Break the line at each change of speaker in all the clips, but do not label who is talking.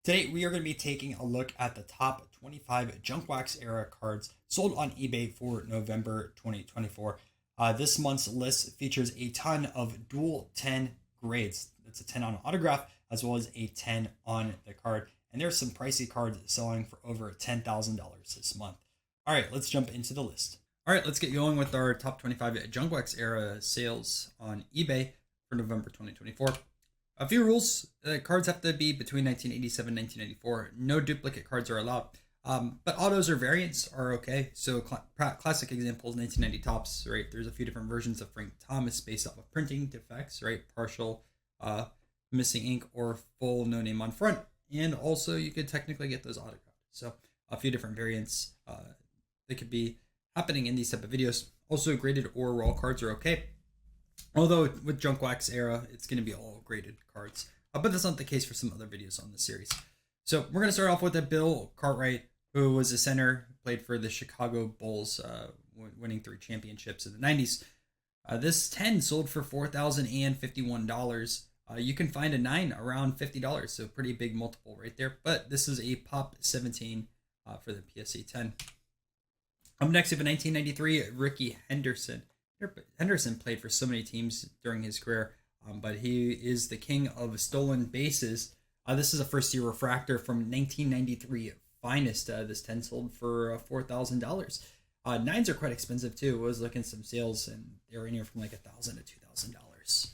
Today, we are going to be taking a look at the top 25 Junkwax era cards sold on eBay for November 2024. This month's list features a ton of dual 10 grades. That's a 10 on autograph as well as a 10 on the card. And there's some pricey cards selling for over $10,000 this month. All right, let's jump into the list. All right, let's get going with our top 25 Junkwax era sales on eBay for November 2024. A few rules. Cards have to be between 1987 and 1994. No duplicate cards are allowed. But autos or variants are okay. So classic examples, 1990 tops, right? There's a few different versions of Frank Thomas based off of printing defects, right? Partial, missing ink, or full no name on front. And also you could technically get those autographed. So a few different variants that could be happening in these type of videos. Also graded or raw cards are okay. Although with Junkwax era, it's going to be all graded cards. But that's not the case for some other videos on the series. So we're going to start off with Bill Cartwright, who was a center, played for the Chicago Bulls, winning 3 championships in the 90s. This 10 sold for $4,051. You can find a 9 around $50, so pretty big multiple right there. But this is a Pop 17 for the PSA 10. Up next, we have a 1993 Ricky Henderson. Henderson played for so many teams during his career, but he is the king of stolen bases. This is a first-year refractor from 1993 Finest. This 10 sold for $4,000. 9s are quite expensive too. I was looking at some sales, and they were anywhere from like $1,000 to $2,000.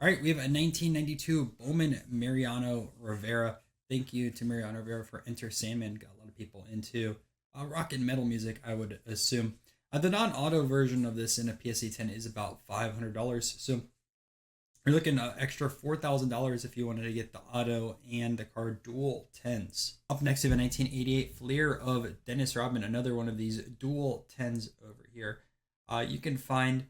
All right, we have a 1992 Bowman Mariano Rivera. Thank you to Mariano Rivera for Enter Sandman. Got a lot of people into rock and metal music, I would assume. The non-auto version of this in a PSA 10 is about $500. So you're looking at extra $4,000 if you wanted to get the auto and the card dual 10s. Up next, we have a 1988 Fleer of Dennis Rodman, another one of these dual 10s over here. You can find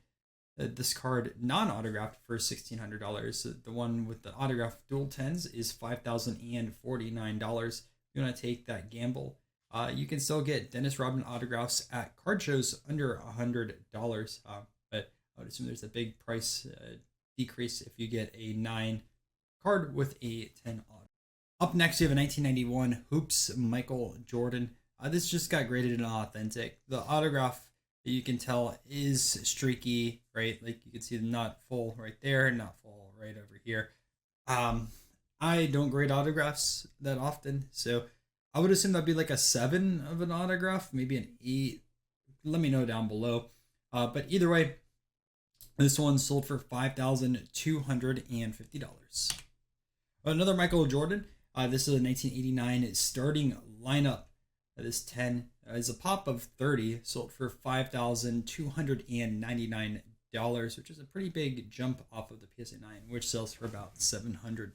this card non-autographed for $1,600. The one with the autographed dual 10s is $5,049. If you want to take that gamble, you can still get Dennis Rodman autographs at card shows under $100, but I would assume there's a big price decrease if you get a 9 card with a 10 auto. Up next, we have a 1991 Hoops Michael Jordan. This just got graded and authentic. The autograph, you can tell, is streaky, right? Like you can see the not full right there, not full right over here. I don't grade autographs that often, so I would assume that'd be like a 7 of an autograph, maybe an 8. Let me know down below. But either way, this one sold for $5,250. Another Michael Jordan. This is a 1989 starting lineup. This 10 is a pop of 30, sold for $5,299, which is a pretty big jump off of the PSA 9, which sells for about $700.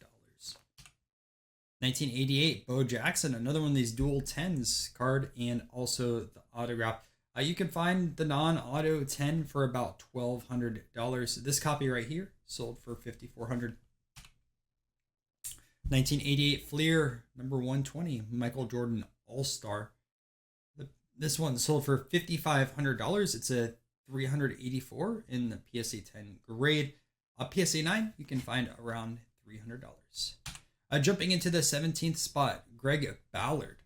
1988 Bo Jackson, another one of these dual 10s card and also the autograph. You can find the non-auto 10 for about $1,200. This copy right here sold for $5,400. 1988 Fleer number 120 Michael Jordan All-Star. This one sold for $5,500. It's a 384 in the PSA 10 grade. A PSA 9 you can find around $300. Jumping into the 17th spot, Greg Ballard.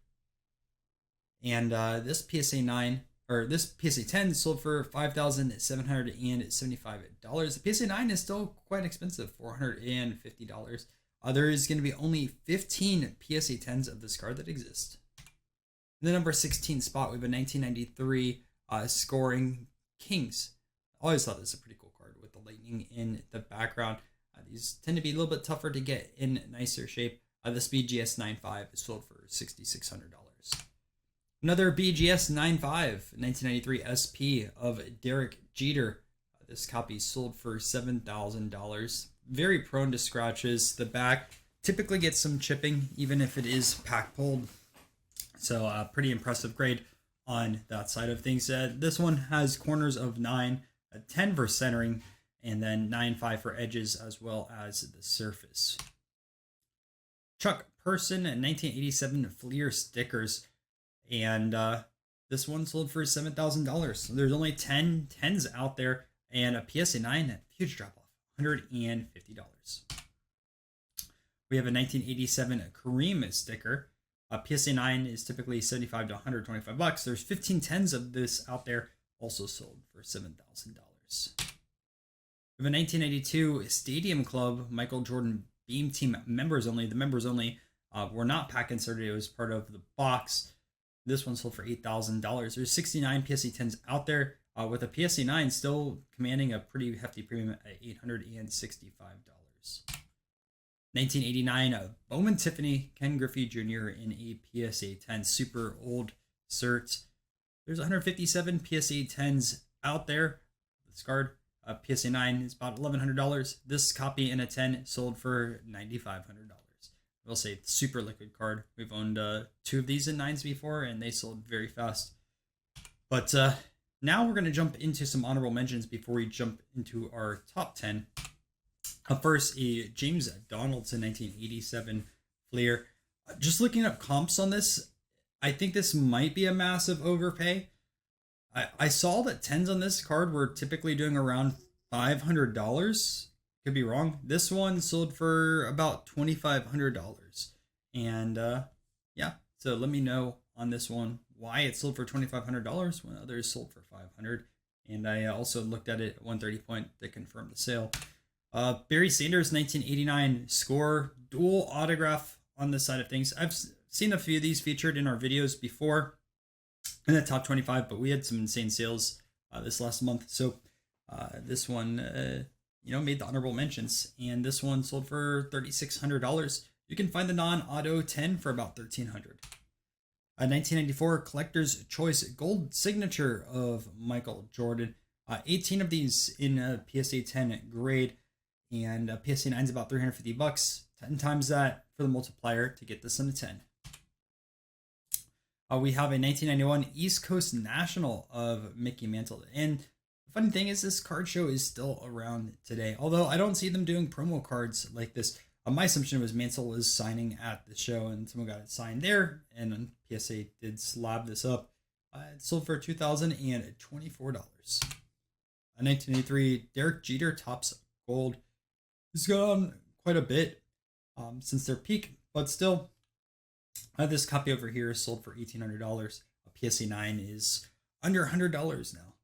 And this PSA 9 or this PSA 10 sold for $5,775. The PSA 9 is still quite expensive, $450. There is going to be only 15 PSA 10s of this card that exist. In the number 16 spot, we have a 1993 Scoring Kings. I always thought this was a pretty cool card with the lightning in the background. These tend to be a little bit tougher to get in nicer shape. This BGS 9.5 is sold for $6,600. Another BGS 9.5, 1993 SP of Derek Jeter. This copy sold for $7,000. Very prone to scratches. The back typically gets some chipping, even if it is pack pulled. So pretty impressive grade on that side of things. This one has corners of 9, a 10 for centering, and then 9.5 for edges as well as the surface. Chuck Person, 1987 Fleer stickers, and this one sold for $7,000. So there's only 10 10s out there, and a PSA 9, huge drop off, $150. We have a 1987 Kareem sticker. PSA 9 is typically 75 to 125 bucks. There's 15 tens of this out there, also sold for $7,000. We have a 1992 Stadium Club Michael Jordan Beam Team members only. The members only were not pack inserted. It was part of the box. This one sold for $8,000. There's 69 PSA 10s out there, with a PSA 9 still commanding a pretty hefty premium at $865. 1989 Bowman Tiffany Ken Griffey Jr. in a PSA 10 super old cert. There's 157 PSA 10s out there. This card, PSA 9 is about $1,100. This copy in a 10 sold for $9,500. We'll say super liquid card. We've owned 2 of these in 9s before, and they sold very fast. But now we're going to jump into some honorable mentions before we jump into our top 10. First, a James Donaldson 1987 Fleer. Just looking up comps on this, I think this might be a massive overpay. I saw that 10s on this card were typically doing around $500. Could be wrong. This one sold for about $2,500. And yeah, so let me know on this one why it sold for $2,500 when others sold for $500. And I also looked at it at 130 point to confirm the sale. Barry Sanders 1989 score dual autograph on this side of things. I've seen a few of these featured in our videos before in the top 25, but we had some insane sales this last month. So this one, made the honorable mentions, and this one sold for $3,600. You can find the non-auto 10 for about $1,300. A 1994 Collector's Choice Gold Signature of Michael Jordan. 18 of these in a PSA 10 grade. And PSA 9 is about $350. 10 times that for the multiplier to get this in a 10. We have a 1991 East Coast National of Mickey Mantle. And the funny thing is this card show is still around today. Although I don't see them doing promo cards like this. My assumption was Mantle was signing at the show and someone got it signed there. And PSA did slab this up. It sold for $2,024. A 1983 Derek Jeter Topps Gold. It's gone quite a bit since their peak, but still, this copy over here is sold for $1,800. A PSA 9 is under $100 now.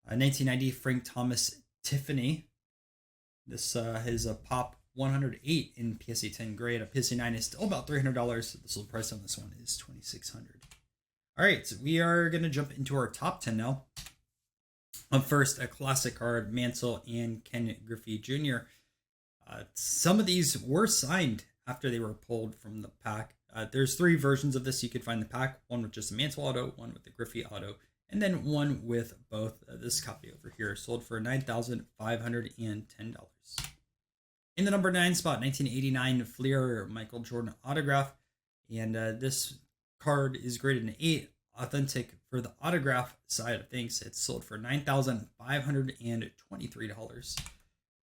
A 1990 Frank Thomas Tiffany. This is a pop 108 in PSA 10 grade. A PSA 9 is still about $300. The sold price on this one is $2,600. All right, so we are going to jump into our top 10 now. First, a classic card, Mantle and Ken Griffey Jr. Some of these were signed after they were pulled from the pack. There's 3 versions of this. You could find the pack, one with just a Mantle auto, one with the Griffey auto, and then one with both. This copy over here sold for $9,510. In the number 9 spot, 1989 Fleer Michael Jordan autograph. And this card is graded an 8, authentic for the autograph side of things. It's sold for $9,523.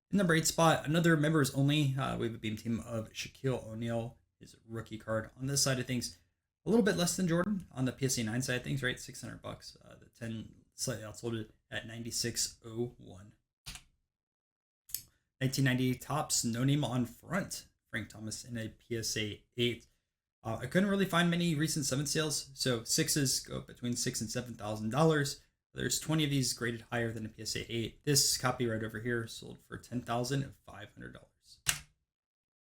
In number 8 spot, another members only. We have a beam team of Shaquille O'Neal, his rookie card. On this side of things, a little bit less than Jordan on the PSA 9 side of things, right? $600. The 10 slightly outsold it at $96.01. 1990 Topps No Name on Front, Frank Thomas in a PSA 8. I couldn't really find many recent 7 sales, so 6s go between $6,000 and $7,000. There's 20 of these graded higher than a PSA 8. This copy right over here sold for $10,500.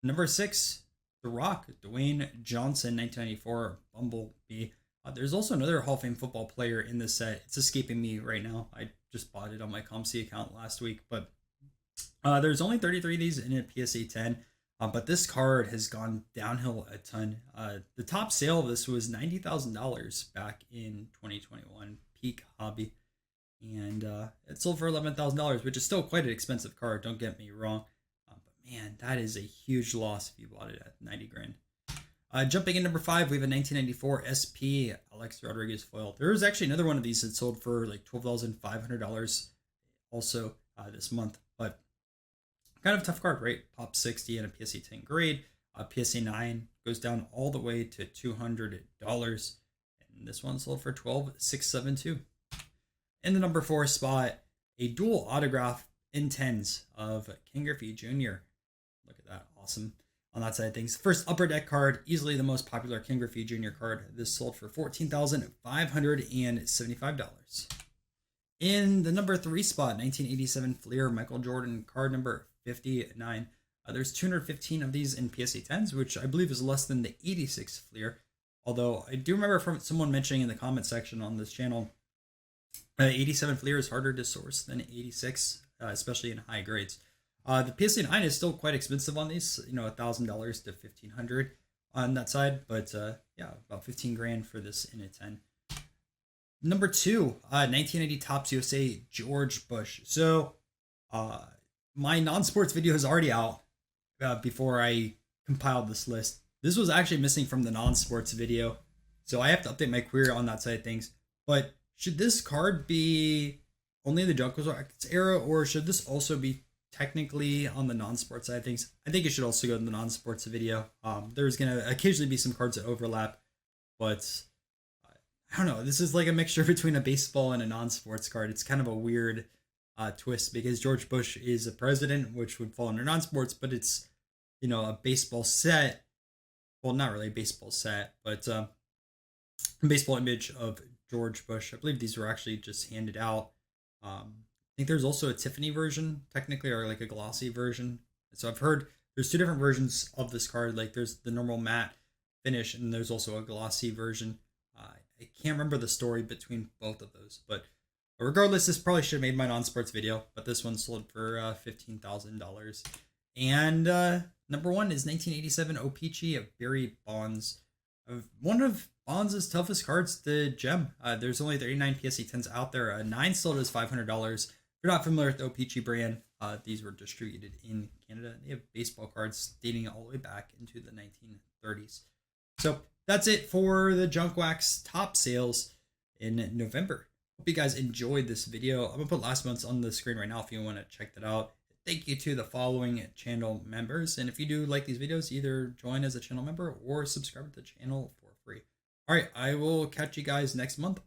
Number 6, The Rock, Dwayne Johnson, 1994 Bumblebee. There's also another Hall of Fame football player in this set. It's escaping me right now. I just bought it on my ComC account last week, but there's only 33 of these in a PSA 10. But this card has gone downhill a ton. The top sale of this was $90,000 back in 2021, peak hobby. And it sold for $11,000, which is still quite an expensive card, don't get me wrong. But man, that is a huge loss if you bought it at 90 grand. Jumping in number 5, we have a 1994 SP Alex Rodriguez foil. There was actually another one of these that sold for like $12,500 also this month. But kind of tough card, right? Pop 60 and a PSA 10 grade. PSA 9 goes down all the way to $200. And this one sold for $12,672. In the number 4 spot, a dual autograph in 10s of Ken Griffey Jr. Look at that, awesome. on that side of things. First Upper Deck card, easily the most popular Ken Griffey Jr. card. This sold for $14,575. In the number 3 spot, 1987 Fleer Michael Jordan card number 59. There's 215 of these in PSA 10s, which I believe is less than the 86 Fleer. Although I do remember from someone mentioning in the comment section on this channel, 87 Fleer is harder to source than 86, especially in high grades. The PSA 9 is still quite expensive on these, $1,000 to $1,500 on that side, but yeah, about 15 grand for this in a 10. Number 2, 1980 Topps USA George Bush. So my non-sports video is already out before I compiled this list. This was actually missing from the non-sports video, so I have to update my query on that side of things. But should this card be only the Junkwax era, or should this also be technically on the non-sports side of things? I think it should also go to the non-sports video. There's going to occasionally be some cards that overlap, but I don't know. This is like a mixture between a baseball and a non-sports card. It's kind of a weird twist because George Bush is a president, which would fall under non-sports, but it's, a baseball set. Well, not really a baseball set, but a baseball image of George Bush. I believe these were actually just handed out. I think there's also a Tiffany version, technically, or like a glossy version. So I've heard there's 2 different versions of this card. Like there's the normal matte finish, and there's also a glossy version. I can't remember the story between both of those, but regardless, this probably should have made my non-sports video, but this one sold for $15,000. And number 1 is 1987 O-Pee-Chee of Barry Bonds. One of Bonds' toughest cards to gem. There's only 39 PSA 10s out there. 9 sold as $500. If you're not familiar with the O-Pee-Chee brand, these were distributed in Canada. They have baseball cards dating all the way back into the 1930s. So that's it for the Junkwax top sales in November. Hope you guys enjoyed this video. I'm going to put last month's on the screen right now if you want to check that out. Thank you to the following channel members. And if you do like these videos, either join as a channel member or subscribe to the channel for free. All right, I will catch you guys next month.